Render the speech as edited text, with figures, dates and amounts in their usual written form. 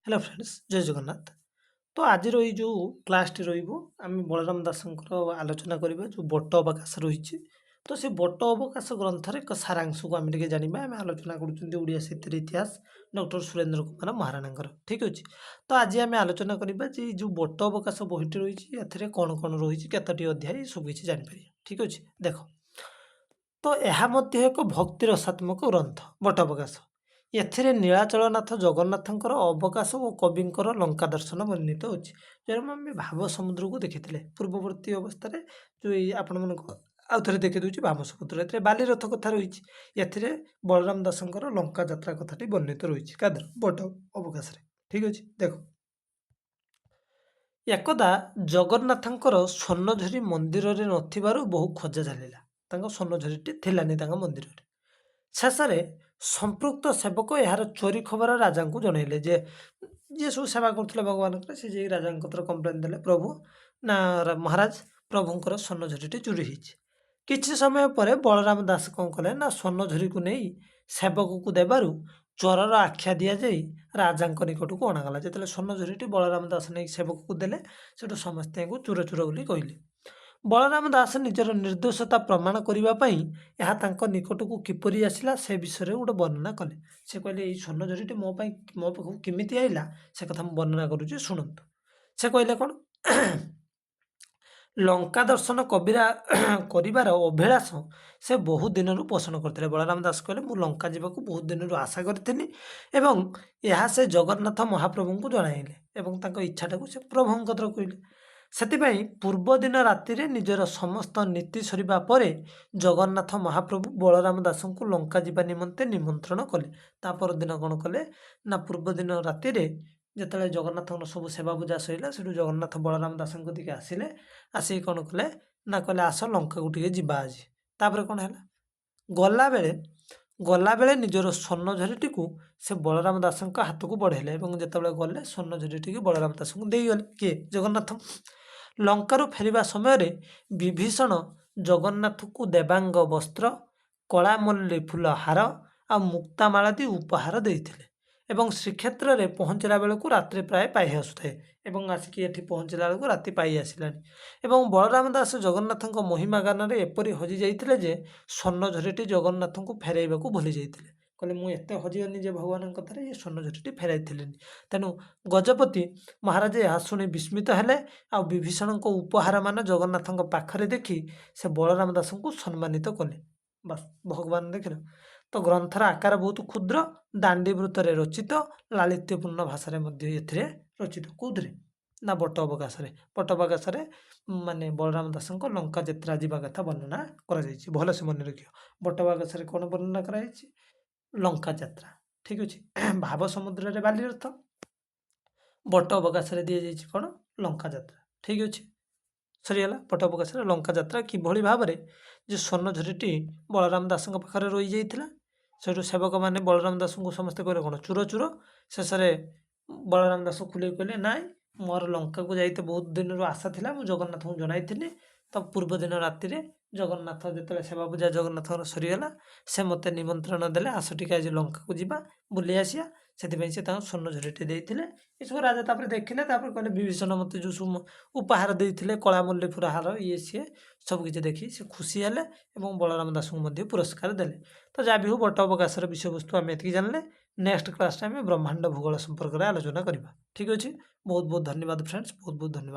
Hello friends जय जगन्नाथ। तो आज ये जो क्लासटी रही बलराम दासଙ୍କର आलोचना करवा जो बट अवकाश रही। तो से बट अवकाश ग्रंथर एक सारांश को आम टे जाना आम आलोचना करिया साहित्य इतिहास डॉक्टर सुरेंद्र कुमार महाराणा ठीक अच्छे। तो आज आम आलोचना करवा जो बट अवकाश बहीटी रही है कौन कौन रही केतोटी अध्याय सबकि जापर ठीक अच्छे। देख तो यह एक भक्ति रसात्मक ग्रंथ बट अवकाश। एथिरे नीଳାଚଳନାଥ ଜଗନ୍ନାଥଙ୍କର ଅବକାଶ ଓ କବିଙ୍କର ଲଙ୍କା ଦର୍ଶନ ବର୍ଣ୍ଣିତ ହେଉଛି। ଯେରକମ ଆମେ ଭାବ ସମୁଦ୍ରକୁ ଦେଖିଥିଲେ ପୂର୍ବବର୍ତ୍ତୀ ଅବସ୍ଥାରେ ଯେଉଁ ଏଇ ଆପଣମାନଙ୍କୁ ଆଉ ଥରେ ଦେଖିଦେଉଛି ଭାବ ସମୁଦ୍ର। ଏଥିରେ ବାଲିରଥ କଥା ରହିଛି। ଏଥିରେ ବଳରାମ ଦାସଙ୍କର ଲଙ୍କା ଯାତ୍ରା କଥାଟି ବର୍ଣ୍ଣିତ ରହିଛି କାਦਰ ବଟ ଅବକାଶରେ ଠିକ ଅଛି। ଦେଖ ଏକଦା ଜଗନ୍ନାଥଙ୍କର ସ୍ୱର୍ଣ୍ଣଝରି ମନ୍ଦିରରେ ନଥିବାରୁ ବହୁ ଖୋଜା ଚାଲିଲା। ତାଙ୍କ ସ୍ୱର୍ଣ୍ଣଝରିଟି ଥିଲାନି ତାଙ୍କ ମନ୍ଦିରରେ। ଶେଷରେ ସମ୍ପୃକ୍ତ ସେବକ ଏହାର ଚୋରି ଖବର ରାଜାଙ୍କୁ ଜଣାଇଲେ ଯେ ଯିଏ ସବୁ ସେବା କରୁଥିଲେ ଭଗବାନଙ୍କର ସେ ଯାଇ ରାଜାଙ୍କ କତିରେ କମ୍ପ୍ଲେନ୍ ଦେଲେ ପ୍ରଭୁ ନା ମହାରାଜ ପ୍ରଭୁଙ୍କର ସ୍ୱର୍ଣ୍ଣଝରିଟି ଚୋରି ହେଇଛି। କିଛି ସମୟ ପରେ ବଳରାମ ଦାସ କ'ଣ କଲେ ନା ସ୍ୱର୍ଣ୍ଣଝରିକୁ ନେଇ ସେବକକୁ ଦେବାରୁ ଚୋରର ଆଖ୍ୟା ଦିଆଯାଇ ରାଜାଙ୍କ ନିକଟକୁ ଅଣାଗଲା। ଯେତେବେଳେ ସ୍ୱର୍ଣ୍ଣଝରିଟି ବଳରାମ ଦାସ ନେଇ ସେବକକୁ ଦେଲେ ସେଠୁ ସମସ୍ତଙ୍କୁ ଚୋର ଚୋର ବୋଲି କହିଲେ। ବଳରାମ ଦାସ ନିଜର ନିର୍ଦ୍ଦୋଷତା ପ୍ରମାଣ କରିବା ପାଇଁ ଏହା ତାଙ୍କ ନିକଟକୁ କିପରି ଆସିଲା ସେ ବିଷୟରେ ଗୋଟେ ବର୍ଣ୍ଣନା କଲେ। ସେ କହିଲେ ଏଇ ସ୍ୱର୍ଣ୍ଣଝରିଟି ମୋ ପାଖକୁ କେମିତି ଆସିଲା ସେ କଥା ମୁଁ ବର୍ଣ୍ଣନା କରୁଛି ଶୁଣନ୍ତୁ। ସେ କହିଲେ କ'ଣ ଲଙ୍କା ଦର୍ଶନ କରିବାର ଅଭିଳାଷ ସେ ବହୁ ଦିନରୁ ପୋଷଣ କରିଥିଲେ। ବଳରାମ ଦାସ କହିଲେ ମୁଁ ଲଙ୍କା ଯିବାକୁ ବହୁତ ଦିନରୁ ଆଶା କରିଥିଲି ଏବଂ ଏହା ସେ ଜଗନ୍ନାଥ ମହାପ୍ରଭୁଙ୍କୁ ଜଣାଇଲେ ଏବଂ ତାଙ୍କ ଇଚ୍ଛାଟାକୁ ସେ ପ୍ରଭୁଙ୍କ କତିରେ କହିଲେ। ସେଥିପାଇଁ ପୂର୍ବଦିନ ରାତିରେ ନିଜର ସମସ୍ତ ନୀତି ସରିବା ପରେ ଜଗନ୍ନାଥ ମହାପ୍ରଭୁ ବଳରାମ ଦାସଙ୍କୁ ଲଙ୍କା ଯିବା ନିମନ୍ତେ ନିମନ୍ତ୍ରଣ କଲେ। ତା ପରଦିନ କ'ଣ କଲେ ନା ପୂର୍ବଦିନ ରାତିରେ ଯେତେବେଳେ ଜଗନ୍ନାଥଙ୍କର ସବୁ ସେବା ପୂଜା ସରିଲା ସେଠୁ ଜଗନ୍ନାଥ ବଳରାମ ଦାସଙ୍କ ଦିକେ ଆସିଲେ। ଆସିକି କ'ଣ କଲେ ନା କହିଲେ ଆସ ଲଙ୍କାକୁ ଟିକେ ଯିବା ଆଜି। ତାପରେ କ'ଣ ହେଲା ଗଲାବେଳେ ନିଜର ସ୍ୱର୍ଣ୍ଣଝରିଟିକୁ ସେ ବଳରାମ ଦାସଙ୍କ ହାତକୁ ବଢ଼େଇଲେ ଏବଂ ଯେତେବେଳେ ଗଲେ ସ୍ୱର୍ଣ୍ଣଝରିଟିକୁ ବଳରାମ ଦାସଙ୍କୁ ଦେଇଗଲେ। କିଏ? ଜଗନ୍ନାଥ। ଲଙ୍କାରୁ ଫେରିବା ସମୟରେ ବିଭୀଷଣ ଜଗନ୍ନାଥକୁ ଦେବାଙ୍ଗ ବସ୍ତ୍ର କଳାମଲ୍ଲୀ ଫୁଲ ହାର ଆଉ ମୁକ୍ତାମାଳାଦି ଉପହାର ଦେଇଥିଲେ ଏବଂ ଶ୍ରୀକ୍ଷେତ୍ରରେ ପହଞ୍ଚିଲା ବେଳକୁ ରାତ୍ରି ପ୍ରାୟ ପାଇ ଆସୁଥାଏ ଏବଂ ଆସିକି ଏଠି ପହଞ୍ଚିଲା ବେଳକୁ ରାତି ପାଇ ଆସିଲାଣି ଏବଂ ବଳରାମ ଦାସ ଜଗନ୍ନାଥଙ୍କ ମହିମା ଗାନରେ ଏପରି ହଜି ଯାଇଥିଲେ ଯେ ସ୍ୱର୍ଣ୍ଣଝରିଟି ଜଗନ୍ନାଥଙ୍କୁ ଫେରାଇବାକୁ ଭୁଲି ଯାଇଥିଲେ। କହିଲେ ମୁଁ ଏତେ ହଜିଗଲି ଯେ ଭଗବାନଙ୍କ କଥାରେ ଏ ସ୍ୱର୍ଣ୍ଣଝରିଟି ଫେରାଇଥିଲେନି। ତେଣୁ ଗଜପତି ମହାରାଜ ଏହା ଶୁଣି ବିସ୍ମିତ ହେଲେ ଆଉ ବିଭୀଷଣଙ୍କ ଉପହାରମାନ ଜଗନ୍ନାଥଙ୍କ ପାଖରେ ଦେଖି ସେ ବଳରାମ ଦାସଙ୍କୁ ସମ୍ମାନିତ କଲେ। ବାସ୍ ଭଗବାନ ଦେଖିଲ। ତ ଗ୍ରନ୍ଥର ଆକାର ବହୁତ କ୍ଷୁଦ୍ର, ଦାଣ୍ଡିବୃତ୍ତରେ ରଚିତ, ଲାଳିତ୍ୟପୂର୍ଣ୍ଣ ଭାଷାରେ ମଧ୍ୟ ଏଥିରେ ରଚିତ। କେଉଁଥିରେ ନା ବଟ ଅବକାଶରେ। ବଟ ଅବକାଶରେ ମାନେ ବଳରାମ ଦାସଙ୍କ ଲଙ୍କା ଯାତ୍ରା ଯିବା କଥା ବର୍ଣ୍ଣନା କରାଯାଇଛି। ଭଲସେ ମନେ ରଖିବ ବଟ ଅବକାଶରେ କ'ଣ ବର୍ଣ୍ଣନା କରାଯାଇଛି? ଲଙ୍କା ଯାତ୍ରା ଠିକ ଅଛି। ଭାବ ସମୁଦ୍ରରେ ବାଲିରଥ, ବଟ ଅବକାଶରେ ଦିଆଯାଇଛି କ'ଣ? ଲଙ୍କା ଯାତ୍ରା ଠିକ ଅଛି। ସରିଗଲା। ବଟ ଅବକାଶରେ ଲଙ୍କା ଯାତ୍ରା କିଭଳି ଭାବରେ ଯେ ସ୍ୱର୍ଣ୍ଣଝରିଟି ବଳରାମ ଦାସଙ୍କ ପାଖରେ ରହିଯାଇଥିଲା ସେଠୁ ସେବକମାନେ ବଳରାମ ଦାସଙ୍କୁ ସମସ୍ତେ କହିଲେ କ'ଣ ଚୁର ଚୁର। ଶେଷରେ ବଳରାମ ଦାସ ଖୁଲେଇ କହିଲେ ନାଇଁ ମୋର ଲଙ୍କାକୁ ଯାଇତେ ବହୁତ ଦିନରୁ ଆଶା ଥିଲା, ମୁଁ ଜଗନ୍ନାଥଙ୍କୁ ଜଣାଇଥିଲି। ତ ପୂର୍ବଦିନ ରାତିରେ ଜଗନ୍ନାଥ ଯେତେବେଳେ ସେବା ପୂଜା ଜଗନ୍ନାଥଙ୍କର ସରିଗଲା ସେ ମୋତେ ନିମନ୍ତ୍ରଣ ଦେଲେ ଆସ ଟିକେ ଆଜି ଲଙ୍କାକୁ ଯିବା ବୁଲି ଆସିବା। ସେଥିପାଇଁ ସେ ତାଙ୍କ ସ୍ୱର୍ଣ୍ଣଝରିଟି ଦେଇଥିଲେ। ଏସବୁ ରାଜା ତାପରେ ଦେଖିଲେ ତାପରେ କହିଲେ ବିଭୀଷଣ ମୋତେ ଯେଉଁ ସବୁ ଉପହାର ଦେଇଥିଲେ କଳାମଲ୍ଲୀ ଫୁଲ ହାର ଇଏ ସିଏ ସବୁ କିଛି ଦେଖି ସେ ଖୁସି ହେଲେ ଏବଂ ବଳରାମ ଦାସଙ୍କୁ ମଧ୍ୟ ପୁରସ୍କାର ଦେଲେ। ତ ଯାହା ବି ହଉ ବଟ ଅବକାଶର ବିଷୟବସ୍ତୁ ଆମେ ଏତିକି ଜାଣିଲେ। ନେକ୍ସଟ କ୍ଲାସରେ ଆମେ ବ୍ରହ୍ମାଣ୍ଡ ଭୂଗୋଳ ସମ୍ପର୍କରେ ଆଲୋଚନା କରିବା। ଠିକ ଅଛି। ବହୁତ ବହୁତ ଧନ୍ୟବାଦ ଫ୍ରେଣ୍ଡସ୍, ବହୁତ ବହୁତ ଧନ୍ୟବାଦ।